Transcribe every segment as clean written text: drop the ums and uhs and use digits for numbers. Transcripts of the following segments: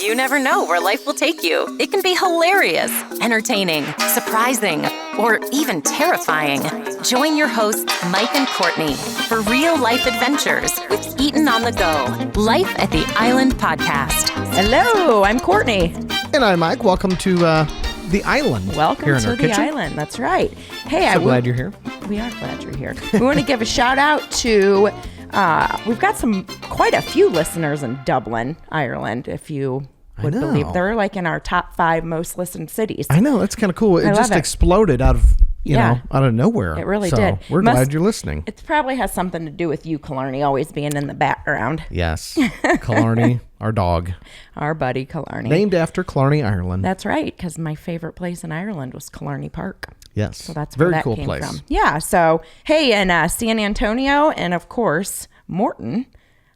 You never know where life will take you. It can be hilarious, entertaining, surprising, or even terrifying. Join your hosts, Mike and Courtney, for real-life adventures with Eaton on the Go. Life at the Island podcast. Hello, I'm Courtney. And I'm Mike. Welcome to the island. Welcome here in to our the kitchen. island. That's right. Hey, Glad you're here. We are glad you're here. We want to give a shout out to, we've got quite a few listeners in Dublin, Ireland, if you would believe. They're like in our top 5 most listened cities. I know. That's kind of cool. It just exploded out of, out of nowhere. It really did. We're glad you're listening. It probably has something to do with you, Killarney, always being in the background. Yes. Killarney, our dog. Our buddy Killarney. Named after Killarney, Ireland. That's right, because my favorite place in Ireland was Killarney Park. Yes. So that's very where that cool came place. from. Yeah. So, hey, and San Antonio, and of course, Morton.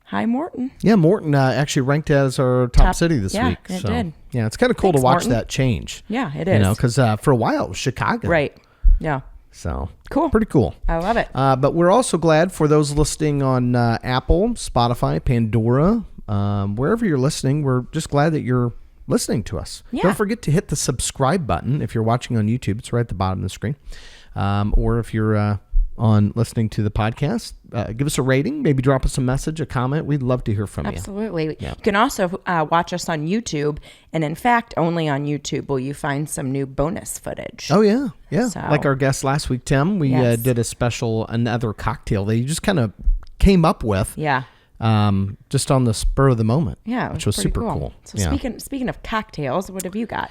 Hi, Morton. Yeah, Morton actually ranked as our top city this week. It did. Yeah, it's kind of cool to watch that change. Yeah, it is. Because for a while it was Chicago. Right. Yeah. So cool. Pretty cool. I love it. But we're also glad for those listening on Apple, Spotify, Pandora, wherever you're listening. We're just glad that you're listening to us. Yeah. Don't forget to hit the subscribe button if you're watching on YouTube. It's right at the bottom of the screen. Or if you're on listening to the podcast, give us a rating, maybe drop us a message, a comment. We'd love to hear from you. Absolutely. Yeah. You can also watch us on YouTube. And in fact, only on YouTube will you find some new bonus footage. Oh, yeah. Yeah. So, like our guest last week, Tim, we did a special, another cocktail that you just kind of came up with. Yeah. Just on the spur of the moment. Yeah. Which was super cool. So speaking of cocktails, what have you got?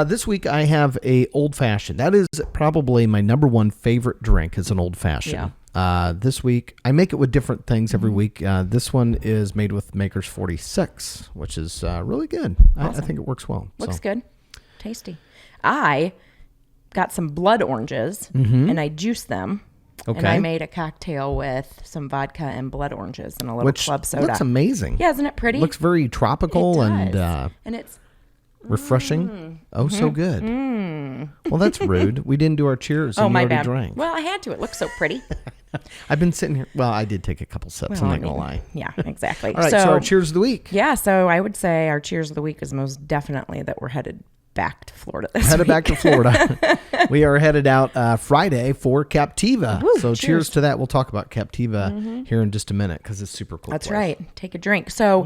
This week I have a old fashioned. That is probably my number one favorite drink is an old fashioned. Yeah. This week I make it with different things every week. This one is made with Maker's 46, which is really good. Awesome. I think it works well. Looks good. Tasty. I got some blood oranges and I juiced them. Okay. And I made a cocktail with some vodka and blood oranges and a little club soda. Looks amazing. Yeah, isn't it pretty? Looks very tropical and it's refreshing. So good. Well, that's rude. We didn't do our cheers. And my you already bad. Drank. Well, I had to. It looks so pretty. I've been sitting here. Well, I did take a couple sips. I'm not gonna lie. Yeah, exactly. All right. So our cheers of the week. Yeah. So I would say our cheers of the week is most definitely that we're headed back to Florida this week. Back to Florida. We are headed out Friday for Captiva. Woo, so cheers to that. We'll talk about Captiva here in just a minute because it's super cool. That's right. Take a drink. So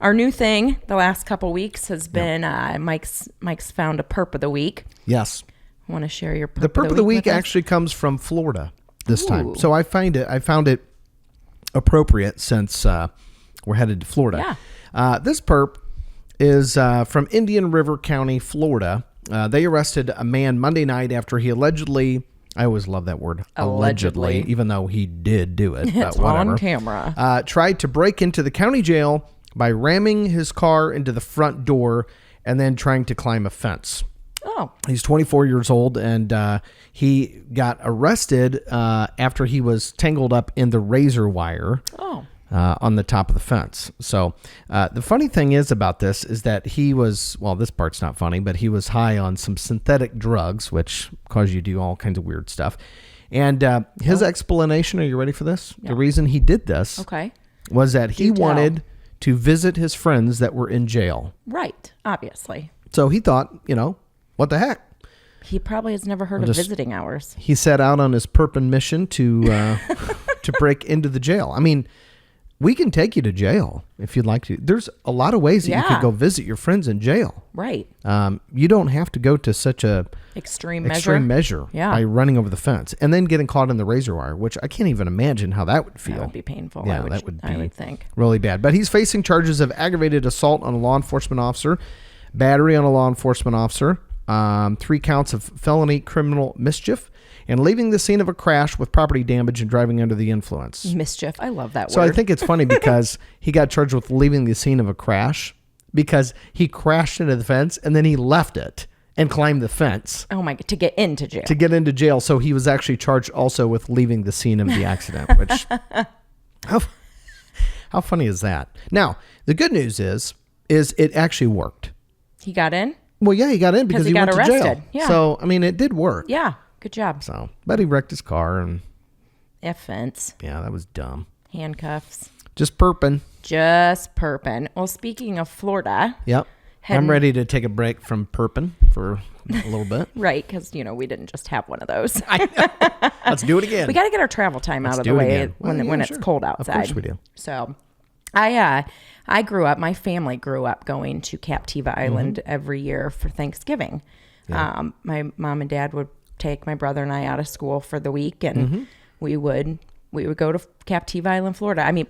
our new thing the last couple weeks has been Mike's found a Perp of the week. Yes. Want to share your Perp The Perp of the week actually comes from Florida this time. So I found it appropriate since we're headed to Florida. Yeah. This Perp is from Indian River County, Florida. They arrested a man Monday night after he allegedly, I always love that word, allegedly, even though he did do it. It's on camera. Tried to break into the county jail by ramming his car into the front door and then trying to climb a fence. Oh. He's 24 years old, and he got arrested after he was tangled up in the razor wire. Oh. On the top of the fence. So the funny thing is about this is that he was, well, this part's not funny, but he was high on some synthetic drugs, which cause you to do all kinds of weird stuff. And his explanation, are you ready for this? Yeah. The reason he did this was that he wanted to visit his friends that were in jail. Right, obviously. So he thought, what the heck? He probably has never heard of visiting hours. He set out on his Perp mission to to break into the jail. I mean, we can take you to jail if you'd like to. There's a lot of ways that you could go visit your friends in jail. Right. You don't have to go to such a extreme measure by running over the fence and then getting caught in the razor wire, which I can't even imagine how that would feel. That would be painful. Yeah, that would be I would think. Really bad. But he's facing charges of aggravated assault on a law enforcement officer, battery on a law enforcement officer, 3 counts of felony criminal mischief, and leaving the scene of a crash with property damage and driving under the influence. Mischief. I love that word. So I think it's funny because he got charged with leaving the scene of a crash because he crashed into the fence and then he left it and climbed the fence. Oh my God, to get into jail. To get into jail. So he was actually charged also with leaving the scene of the accident, which how funny is that? Now, the good news is it actually worked. He got in? Well, yeah, he got in because he went arrested. To jail. Yeah. So, I mean, it did work. Yeah. Good job. So, but he wrecked his car and... Fence. Yeah, that was dumb. Handcuffs. Just perping. Just perping. Well, speaking of Florida. Yep. I'm ready to take a break from perping for a little bit. Right, because, we didn't just have one of those. Let's do it again. We got to get our travel time out of the way when it's cold outside. Of course we do. So I grew up, my family grew up going to Captiva Island every year for Thanksgiving. Yeah. My mom and dad would take my brother and I out of school for the week, and we would go to Captiva Island, Florida. I mean,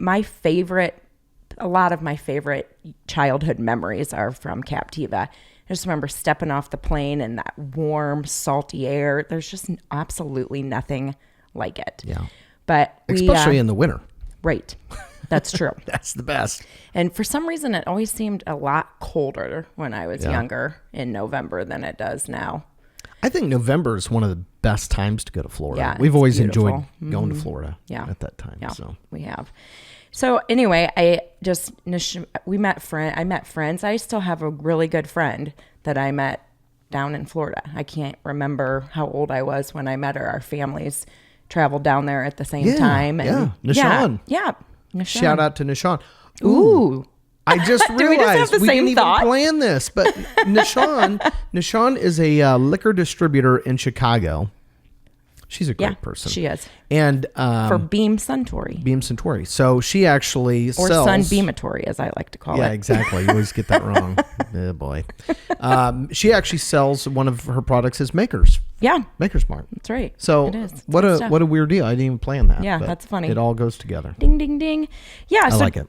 a lot of my favorite childhood memories are from Captiva. I just remember stepping off the plane and that warm, salty air. There's just absolutely nothing like it. Yeah. But especially in the winter. Right. That's true. That's the best. And for some reason, it always seemed a lot colder when I was younger in November than it does now. I think November is one of the best times to go to Florida. Yeah, We've always beautiful. enjoyed going to Florida at that time. Yeah, so we have. So anyway, I met friends. I still have a really good friend that I met down in Florida. I can't remember how old I was when I met her. Our families traveled down there at the same time. And Nishan. Yeah. Nishan. Shout out to Nishan. Ooh. I just realized we didn't even thought? plan this, but Nishan is a liquor distributor in Chicago. She's a great person. She is. And for Beam Suntory. Beam Suntory. So she actually or sells... Sun Beamatory, as I like to call it. Yeah, exactly. You always get that wrong. Oh, boy. She actually sells one of her products as Maker's. Yeah. Maker's Mark. That's right. So it is. what a weird deal. I didn't even plan that. Yeah, that's funny. It all goes together. Ding, ding, ding. Yeah. I like it.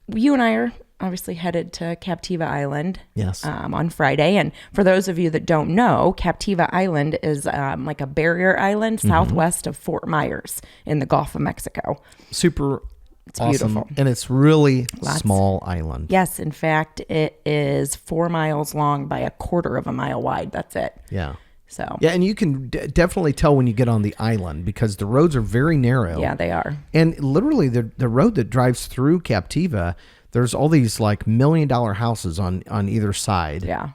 You and I are obviously headed to Captiva Island on Friday. And for those of you that don't know, Captiva Island is like a barrier island southwest of Fort Myers in the Gulf of Mexico. Super It's awesome. beautiful. And it's really small island. Yes. In fact, it is 4 miles long by 1/4 of a mile wide. That's it. Yeah. So. Yeah, and you can definitely tell when you get on the island because the roads are very narrow. Yeah, they are. And literally the road that drives through Captiva, there's all these like $1 million houses on either side. Yeah.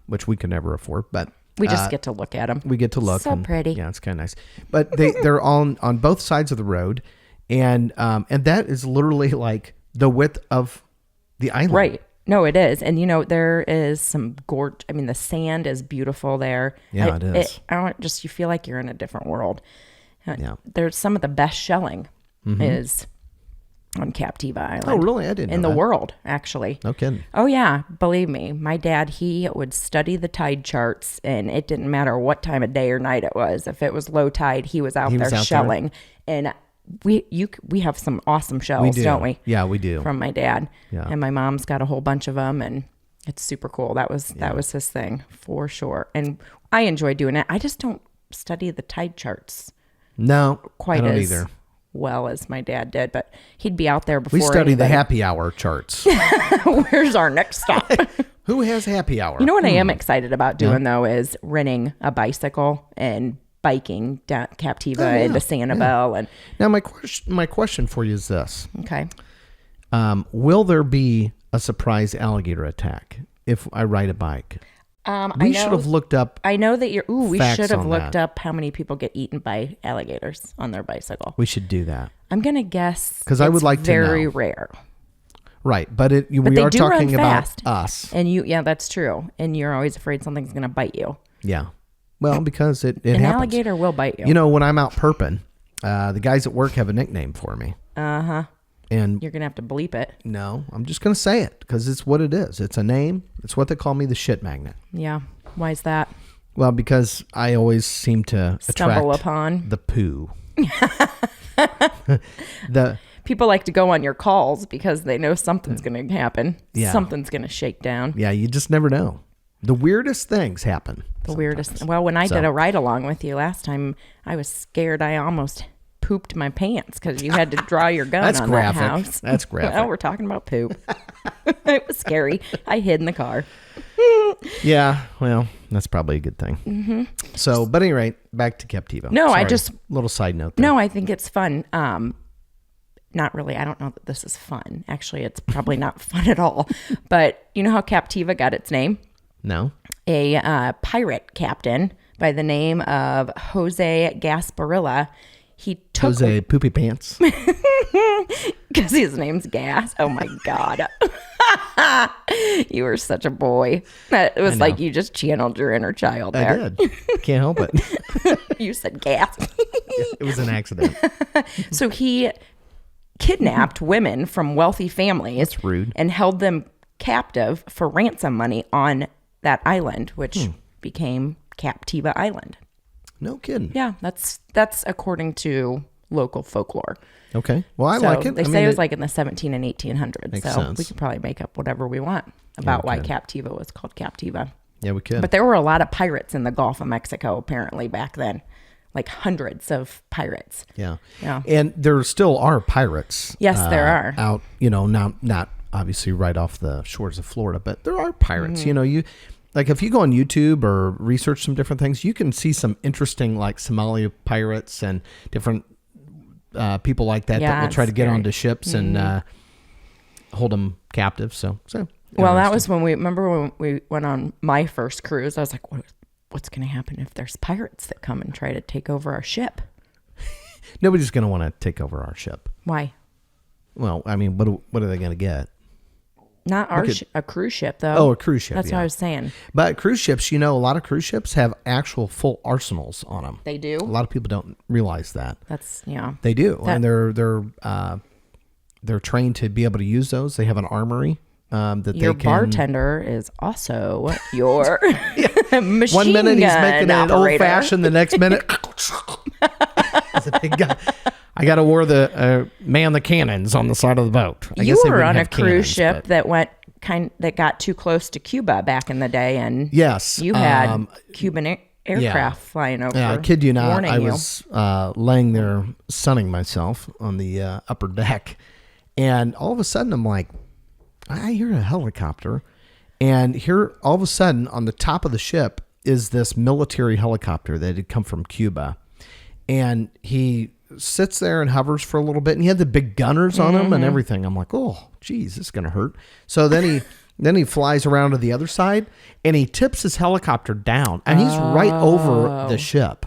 Which we could never afford, but we just get to look at them. We get to look. So pretty. Yeah, it's kind of nice. But they're on both sides of the road, and that is literally like the width of the island. Right. No, it is. And, there is some gorge. I mean, the sand is beautiful there. Yeah, it is. You feel like you're in a different world. Yeah. There's some of the best shelling is on Captiva Island. Oh, really? I didn't know in the that. world, actually. No kidding. Oh, yeah. Believe me. My dad, he would study the tide charts, and it didn't matter what time of day or night it was. If it was low tide, he was out there shelling. And we have some awesome shells, don't we? Yeah, we do. From my dad. Yeah. And my mom's got a whole bunch of them, and it's super cool. That was his thing for sure. And I enjoy doing it. I just don't study the tide charts. No, quite I don't as either. Well as my dad did, but he'd be out there before. We study the happy hour charts. Where's our next stop? Who has happy hour? You know what I am excited about doing though is renting a bicycle and biking down Captiva into Sanibel. And now my question for you is this: okay, will there be a surprise alligator attack if I ride a bike? We should have looked up. I know that we should have looked that. up how many people get eaten by alligators on their bicycle. We should do that. I'm gonna guess because I would like to know. Very rare. Right, but we are talking about us. And that's true. And you're always afraid something's gonna bite you. Yeah. Well, because it an happens. Alligator will bite you. When I'm out perping, the guys at work have a nickname for me. Uh-huh. And you're going to have to bleep it. No, I'm just going to say it because it's what it is. It's a name. It's what they call me, the shit magnet. Yeah. Why is that? Well, because I always seem to stumble attract upon the poo. People like to go on your calls because they know something's going to happen. Yeah. Something's going to shake down. Yeah, you just never know. The weirdest things happen. Weirdest. Well, when I did a ride along with you last time, I was scared. I almost pooped my pants because you had to draw your gun That's on graphic. that house. That's graphic. Well, we're talking about poop. It was scary. I hid in the car. Yeah, well, that's probably a good thing. Mm-hmm. So, but anyway, back to Captiva. No, Sorry, I just little side note there. No, I think it's fun. Not really. I don't know that this is fun. Actually, it's probably not fun at all. But you know how Captiva got its name? No. A pirate captain by the name of Jose Gasparilla. he took Jose Poopy Pants. because his name's Gas. Oh my God. You were such a boy. It was like you just channeled your inner child there. I did. Can't help it. You said Gas. It was an accident. So he kidnapped women from wealthy families. That's rude. And held them captive for ransom money on that island, which became Captiva Island. No kidding. Yeah, that's according to local folklore. Okay. Well, I like it. They say it was like in the 17 and 1800s. Makes so sense. we could probably make up whatever we want about why Captiva was called Captiva. Yeah, we could. But there were a lot of pirates in the Gulf of Mexico apparently back then. Like hundreds of pirates. Yeah. Yeah. And there still are pirates. Yes, there are. Out, not obviously right off the shores of Florida, but there are pirates. You like if you go on YouTube or research some different things, you can see some interesting like Somali pirates and different people like that that will try to get onto ships and hold them captive. So well, that was when we went on my first cruise. I was like, what's going to happen if there's pirates that come and try to take over our ship? Nobody's going to want to take over our ship. Why? Well, I mean, what are they going to get? Not a cruise ship, though. Oh, a cruise ship. That's what I was saying. But cruise ships, a lot of cruise ships have actual full arsenals on them. They do? A lot of people don't realize that. They do. And they're trained to be able to use those. They have an armory your bartender is also your machine 1 minute he's gun making an old fashioned, the next minute he's a big guy. I got to man the cannons on the side of the boat. You were on a cruise ship that got too close to Cuba back in the day, and yes, you had Cuban aircraft flying over. Yeah, I kid you not. I was laying there sunning myself on the upper deck, and all of a sudden I'm like, I hear a helicopter, and here all of a sudden on the top of the ship is this military helicopter that had come from Cuba, and he sits there and hovers for a little bit, and he had the big gunners on him and everything. I'm like, oh, geez, this is gonna hurt. So then he flies around to the other side, and he tips his helicopter down, and he's right over the ship.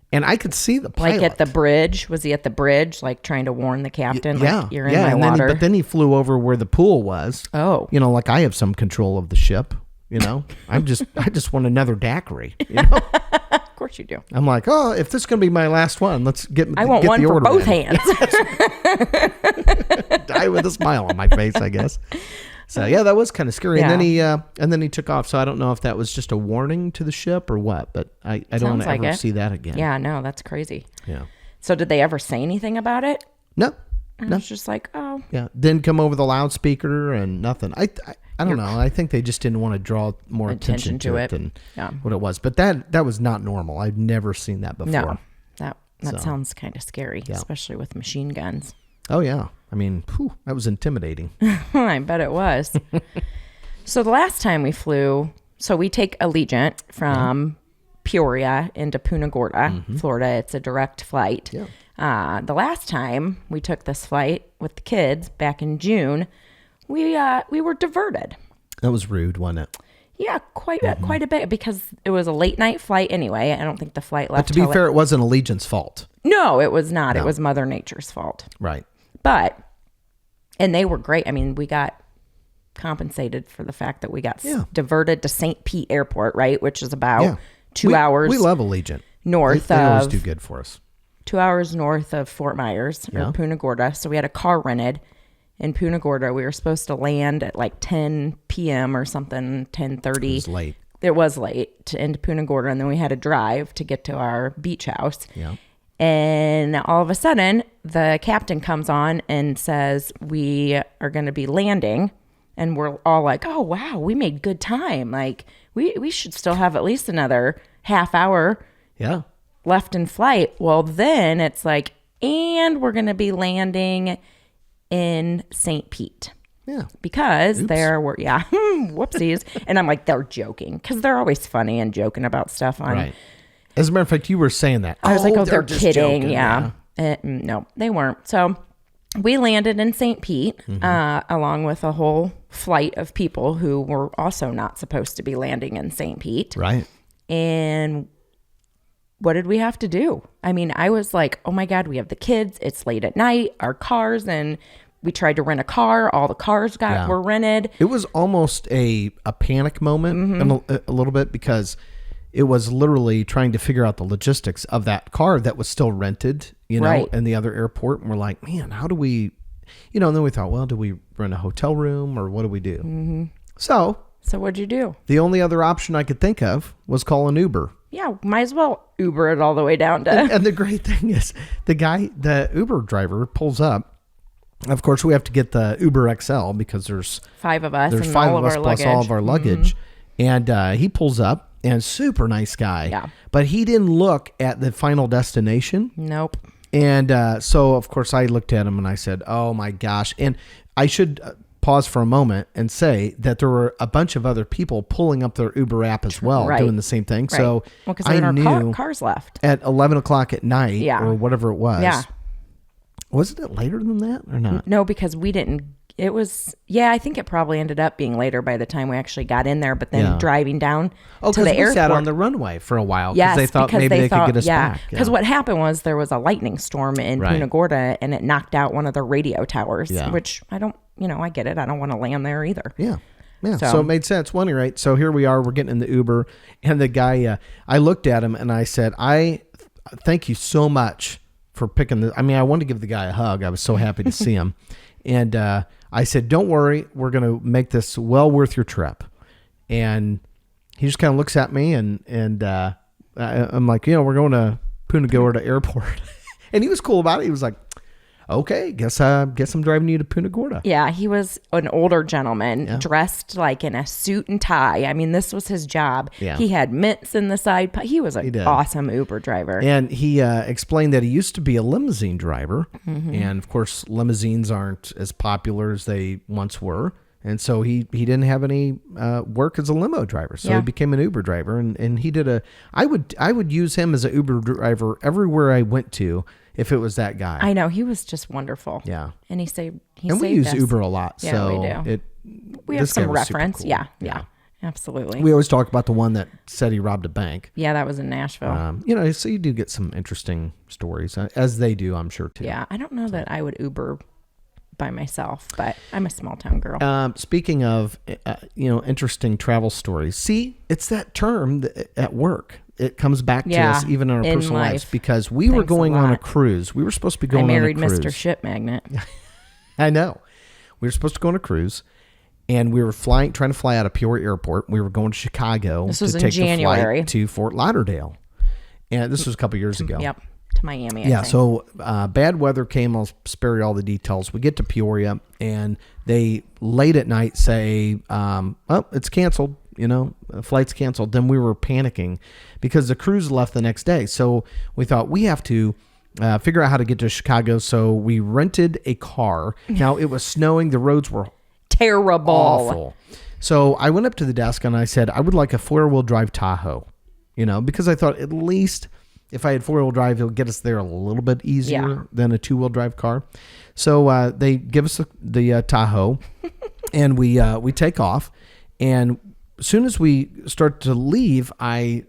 And I could see the pilot. Like at the bridge? Was he at the bridge, like trying to warn the captain? Yeah. Like, you're in my water. But then he flew over where the pool was. Oh. Like I have some control of the ship. I just want another daiquiri. Of course you do. I'm like, oh, if this is going to be my last one, let's get. I want one for both hands. Die with a smile on my face, I guess. So yeah, that was kind of scary. Yeah. And then he took off. So I don't know if that was just a warning to the ship or what, but I don't want to ever see that again. Yeah, no, that's crazy. Yeah. So did they ever say anything about it? No. No. It's just like, oh. Yeah. Didn't come over the loudspeaker and nothing. I don't know. I think they just didn't want to draw more attention to it than what it was. But that was not normal. I've never seen that before. No. That sounds kind of scary, especially with machine guns. Oh, yeah. I mean, that was intimidating. I bet it was. So the last time we flew, we take Allegiant from Peoria into Punta Gorda, Florida. It's a direct flight. Yeah. The last time we took this flight with the kids back in June, we were diverted. That was rude, wasn't it? Yeah, quite a bit, because it was a late night flight anyway. I don't think the flight left. But to be fair, it wasn't Allegiant's fault. No, it was not. No. It was Mother Nature's fault. Right. And they were great. I mean, we got compensated for the fact that we got diverted to St. Pete Airport, right? Which is about 2 hours. We love Allegiant. North they always do good for us. 2 hours north of Fort Myers or Punta Gorda. So we had a car rented in Punta Gorda. We were supposed to land at like 10 p.m. or something, 10:30. It was late. It was late into Punta Gorda, and then we had to drive to get to our beach house. Yeah. And all of a sudden, the captain comes on and says, we are going to be landing. And we're all like, oh, wow, we made good time. Like, we should still have at least another half hour left in flight. Well, then it's like, and we're going to be landing in St. Pete. Yeah. Because there were, whoopsies. And I'm like, they're joking. Because they're always funny and joking about stuff on. Right. As a matter of fact, you were saying that. I was like, they're kidding. Joking. Yeah. No, they weren't. So we landed in St. Pete along with a whole flight of people who were also not supposed to be landing in St. Pete. Right. And what did we have to do? I mean, I was like, oh my God, we have the kids. It's late at night, our cars, and we tried to rent a car. All the cars were rented. It was almost a panic moment a little bit, because it was literally trying to figure out the logistics of that car that was still rented, in the other airport. And we're like, man, how do we, and then we thought, well, do we rent a hotel room or what do we do? Mm-hmm. So what'd you do? The only other option I could think of was call an Uber. Yeah, might as well Uber it all the way down to. And the great thing is, the Uber driver pulls up. Of course, we have to get the Uber XL because there's 5 of us. There's and 5 all of us our plus luggage. all of our luggage. Mm-hmm. And he pulls up, and super nice guy. Yeah. But he didn't look at the final destination. Nope. And so, of course, I looked at him and I said, oh my gosh. And I should pause for a moment and say that there were a bunch of other people pulling up their Uber app as well, doing the same thing. Right. So because I knew cars left at 11 o'clock at night or whatever it was. Yeah. Wasn't it later than that or not? No, because we didn't. It was, I think it probably ended up being later by the time we actually got in there, but then driving down to the airport. We sat on the runway for a while because they thought maybe they could get us back. Because what happened was there was a lightning storm in Punta Gorda, and it knocked out one of the radio towers, which I don't, I get it. I don't want to land there either. Yeah. Yeah. So it made sense. Well, anyway, so here we are. We're getting in the Uber, and the guy, I looked at him and I said, I thank you so much for picking the, I wanted to give the guy a hug. I was so happy to see him. And I said, don't worry, we're going to make this well worth your trip. And he just kind of looks at me, and I'm like, we're going to Punta Gorda Airport. And he was cool about it. He was like, okay, guess I'm driving you to Punta Gorda. Yeah, he was an older gentleman dressed like in a suit and tie. I mean, this was his job. Yeah. He had mints in the side. He was an awesome Uber driver. And he explained that he used to be a limousine driver. Mm-hmm. And of course, limousines aren't as popular as they once were. And so he didn't have any work as a limo driver. So he became an Uber driver. And he did I would use him as an Uber driver everywhere I went to. If it was that guy. I know. He was just wonderful. Yeah. And we use Uber a lot. Yeah, so we do. We have some reference. Cool. Yeah. Absolutely. We always talk about the one that said he robbed a bank. Yeah, that was in Nashville. So you do get some interesting stories, as they do, I'm sure, too. Yeah. I don't know that I would Uber by myself, but I'm a small town girl. Speaking of, interesting travel stories. See, it's that term at work. It comes back to us even in our personal lives, because we were going on a cruise. We were supposed to be going on a cruise. I married Mr. Ship Magnet. I know. We were supposed to go on a cruise, and we were trying to fly out of Peoria Airport. We were going to Chicago to take the flight to Fort Lauderdale. And this was a couple years ago. Yep. To Miami, I think. So bad weather came. I'll spare you all the details. We get to Peoria, and they late at night say, it's canceled. Flight's canceled. Then we were panicking because the cruise left the next day. So we thought we have to figure out how to get to Chicago. So we rented a car. Now it was snowing. The roads were terrible. Awful. So I went up to the desk and I said, I would like a 4-wheel drive Tahoe, because I thought at least if I had 4-wheel drive, it'll get us there a little bit easier than a 2-wheel drive car. So they give us the Tahoe, and we take off. And as soon as we start to leave, I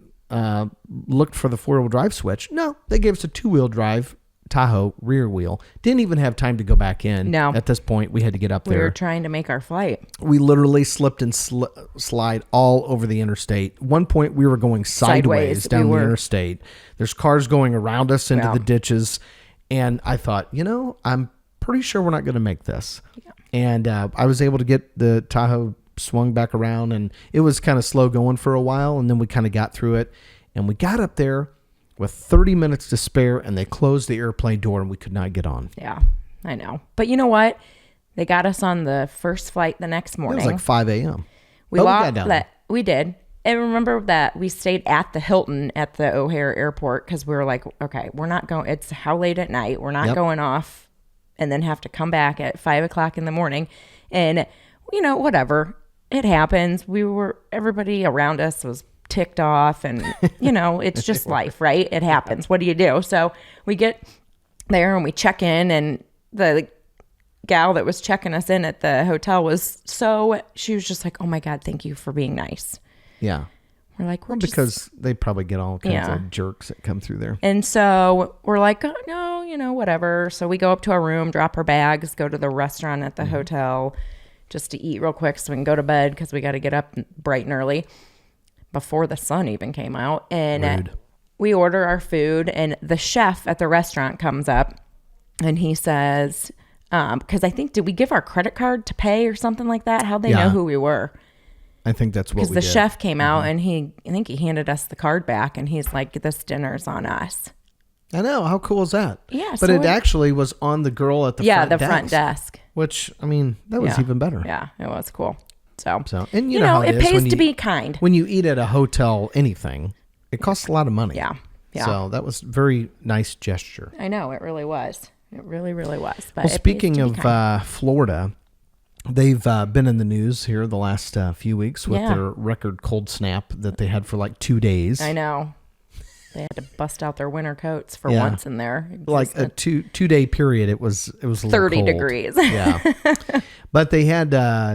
looked for the 4-wheel drive switch. No, they gave us a 2-wheel drive Tahoe rear wheel. Didn't even have time to go back in. No. At this point, we had to get up there. We were trying to make our flight. We literally slipped and slide all over the interstate. At one point, we were going sideways down the interstate. There's cars going around us into the ditches. And I thought, I'm pretty sure we're not going to make this. Yeah. And I was able to get the Tahoe swung back around, and it was kind of slow going for a while. And then we kind of got through it, and we got up there with 30 minutes to spare, and they closed the airplane door, and we could not get on. Yeah, I know. But you know what? They got us on the first flight the next morning. It was like 5 a.m. We got down. We did. And remember that we stayed at the Hilton at the O'Hare Airport because we were like, okay, we're not going. It's how late at night. We're not going off and then have to come back at 5 o'clock in the morning. And, whatever. It happens. Everybody around us was ticked off, and it's just life, right? It happens. What do you do? So we get there and we check in, and the gal that was checking us in at the hotel she was just like, oh my God, thank you for being nice. Yeah. We're like, because they probably get all kinds of jerks that come through there. And so we're like, oh, no, whatever. So we go up to our room, drop our bags, go to the restaurant at the hotel just to eat real quick so we can go to bed because we got to get up bright and early before the sun even came out. And we order our food, and the chef at the restaurant comes up and he says, because I think, did we give our credit card to pay or something like that? How'd they know who we were? I think that's what we did. Because the chef came out and I think he handed us the card back and he's like, this dinner's on us. I know. How cool is that? Yeah. But it actually was on the girl at the front desk. front desk. Which, I mean, that was even better. Yeah, it was cool. So and you know how it pays to be kind. When you eat at a hotel, anything, it costs a lot of money. Yeah. So that was a very nice gesture. I know. It really was. It really, really was. But well, speaking of Florida, they've been in the news here the last few weeks with their record cold snap that they had for like 2 days. I know. They had to bust out their winter coats for once in there. Like a two-day period, it was a 30 cold. degrees. Yeah. But they had,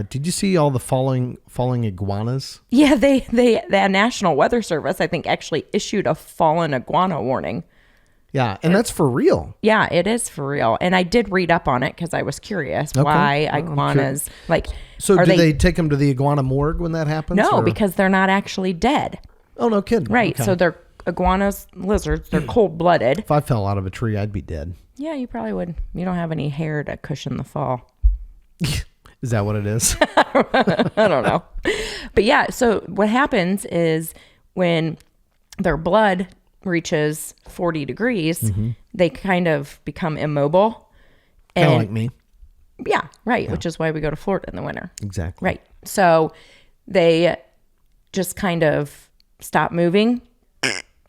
did you see all the falling iguanas? Yeah, the National Weather Service, I think, actually issued a fallen iguana warning. Yeah, and that's for real. Yeah, it is for real. And I did read up on it because I was curious why iguanas, So do they take them to the iguana morgue when that happens? No, because they're not actually dead. Oh, no kidding. Right, so they're iguanas, lizards, they're cold-blooded. If I fell out of a tree, I'd be dead. Yeah, you probably would. You don't have any hair to cushion the fall. Is that what it is? I don't know. But yeah, so what happens is when their blood reaches 40 degrees, they kind of become immobile. Kind of like me. Yeah, right. Yeah. Which is why we go to Florida in the winter. Exactly. Right. So they just kind of stop moving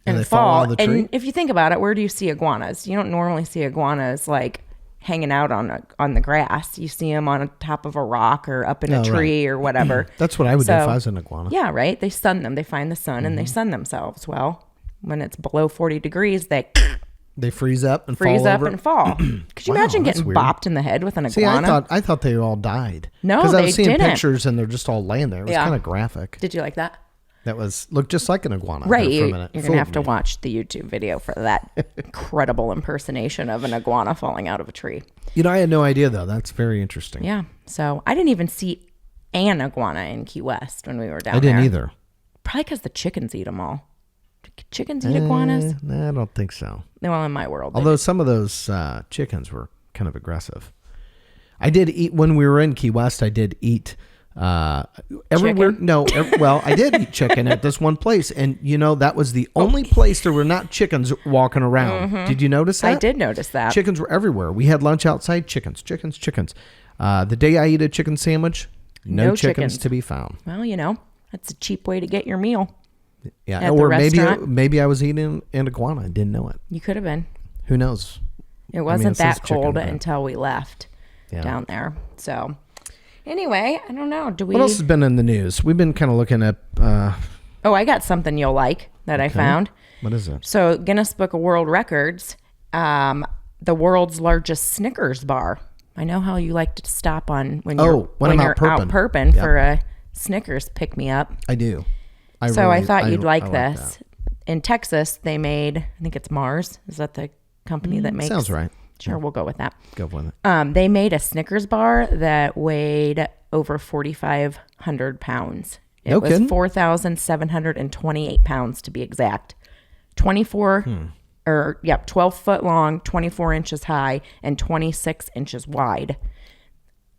and fall. Out of the tree? And if you think about it, where do you see iguanas? You don't normally see iguanas like hanging out on the grass. You see them on top of a rock or up in a tree or whatever. That's what I would do if I was an iguana. Yeah, right. They sun them. They find the sun and they sun themselves. Well, when it's below 40 degrees, they freeze up and fall. Could you imagine getting bopped in the head with an iguana? See, I thought they all died. No, because I they was seeing didn't. pictures and they're just all laying there. It was kind of graphic. Did you like that? That looked just like an iguana. Right. You're going to have to watch the YouTube video for that incredible impersonation of an iguana falling out of a tree. You know, I had no idea, though. That's very interesting. Yeah. So I didn't even see an iguana in Key West when we were down there. I didn't either. Probably because the chickens eat them all. Do chickens eat iguanas? No, I don't think so. Well, in my world. Although some of those chickens were kind of aggressive. I did eat, when we were in Key West, I did eat... everywhere. Chicken? No, well, I did eat chicken at this one place, and you know that was the only place there were not chickens walking around. Did you notice that? I did notice that. Chickens were everywhere. We had lunch outside. Chickens. The day I eat a chicken sandwich, no chickens to be found. Well, you know, that's a cheap way to get your meal. Yeah, at or the maybe I was eating an iguana. I didn't know it. You could have been. Who knows? It wasn't that cold chicken, until we left down there. So. Anyway, I don't know. What else has been in the news? We've been kind of looking at... I got something you'll like that I found. What is it? So Guinness Book of World Records, the world's largest Snickers bar. I know how you like to stop on when you're out perping for a Snickers pick-me-up. I do. I thought you'd like this. In Texas, they made, I think it's Mars. Is that the company that makes... Sounds right. Sure, we'll go with that. Go with it. They made a Snickers bar that weighed over 4,500 pounds. It was 4,728 pounds to be exact. 12 foot long, 24 inches high, and 26 inches wide.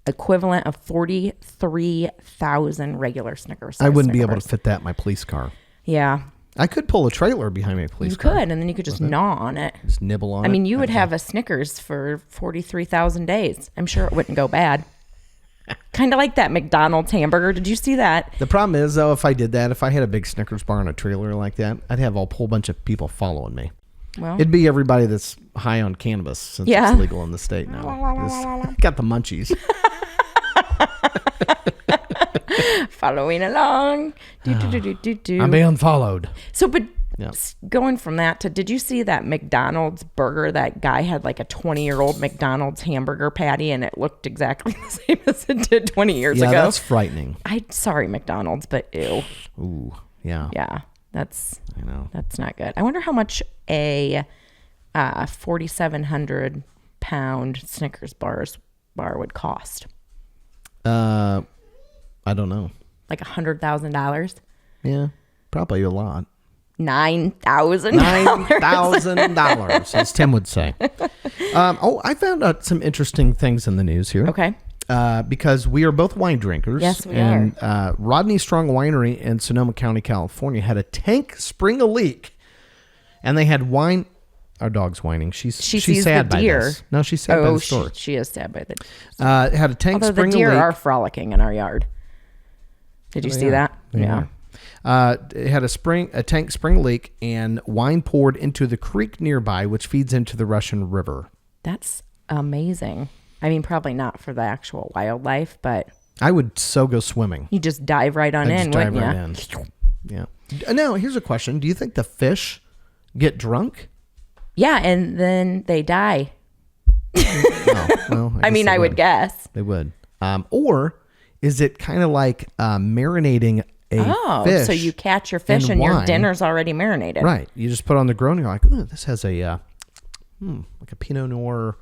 Equivalent of 43,000 regular Snickers. I wouldn't be able to fit that in my police car. Yeah. I could pull a trailer behind my police car. You could, and then you could just gnaw on it. Just nibble on it. I mean, you would have a Snickers for 43,000 days. I'm sure it wouldn't go bad. Kind of like that McDonald's hamburger. Did you see that? The problem is, though, if I did that, if I had a big Snickers bar and a trailer like that, I'd have a whole bunch of people following me. Well, it'd be everybody that's high on cannabis since it's legal in the state now. Got the munchies. Following along. I'm being followed. So, but going from that to, did you see that McDonald's burger? That guy had like a 20-year-old McDonald's hamburger patty, and it looked exactly the same as it did 20 years ago. Yeah, that's frightening. Sorry, McDonald's, but ew. Ooh. Yeah. Yeah. That's not good. I wonder how much a 4,700 pound Snickers bar would cost. I don't know. Like $100,000. Yeah, probably a lot. $9,000, as Tim would say. I found out some interesting things in the news here. Okay. Because we are both wine drinkers. Yes, we are. Rodney Strong Winery in Sonoma County, California, had a tank spring a leak, and they had wine. Our dog's whining. She's sad by this. No, she's sad by the story. She is sad by the. Had a tank Although spring the deer a leak. are frolicking in our yard. Did you see that? Yeah. It had a tank spring leak, and wine poured into the creek nearby, which feeds into the Russian River. That's amazing. I mean, probably not for the actual wildlife, but I would so go swimming. you just dive right on in, wouldn't you? Yeah. Now, here's a question. Do you think the fish get drunk? Yeah, and then they die. Well, I would guess. They would. Or is it kind of like marinating a fish? So you catch your fish and your dinner's already marinated. Right. You just put on the grill and you're like, ooh, this has a like a Pinot Noir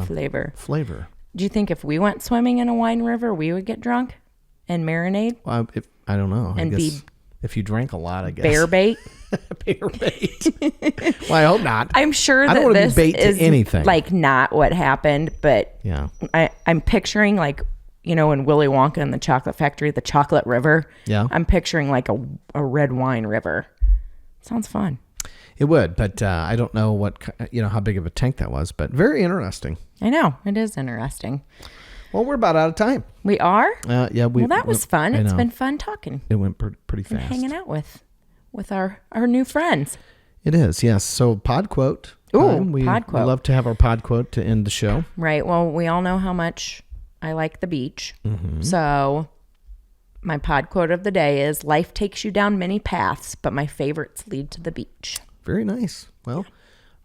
flavor. Do you think if we went swimming in a wine river, we would get drunk and marinate? Well, I don't know. And I guess if you drank a lot, I guess. Bear bait? Bear bait. Well, I hope not. I'm sure I that don't this bait to is anything. like not what happened, but yeah, I'm picturing like, in Willy Wonka and the Chocolate Factory, the chocolate river. Yeah. I'm picturing like a red wine river. Sounds fun. It would, but I don't know how big of a tank that was, but very interesting. I know. It is interesting. Well, we're about out of time. We are? Yeah. Well, that was fun. It's been fun talking. It went pretty fast. And hanging out with our new friends. It is, yes. So pod quote. Ooh, pod quote. We love to have our pod quote to end the show. Right. Well, we all know how much I like the beach. Mm-hmm. So my pod quote of the day is, life takes you down many paths, but my favorites lead to the beach. Very nice. Well,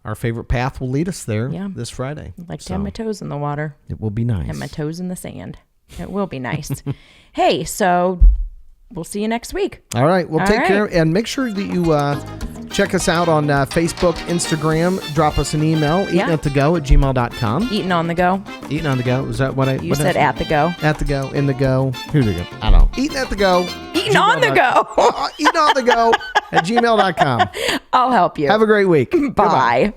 our favorite path will lead us there this Friday. I'd like to have my toes in the water. It will be nice. And my toes in the sand. It will be nice. Hey, so we'll see you next week. All right. Well, take care. And make sure that you check us out on Facebook, Instagram. Drop us an email, eatingatthego@gmail.com. Eating on the go. Eating on the go. Is that what I... You said at the go. At the go. In the go. Who the go? I don't know. Eating at the go. Eating on the go. Eating on the go at gmail.com. I'll help you. Have a great week. Bye. Goodbye.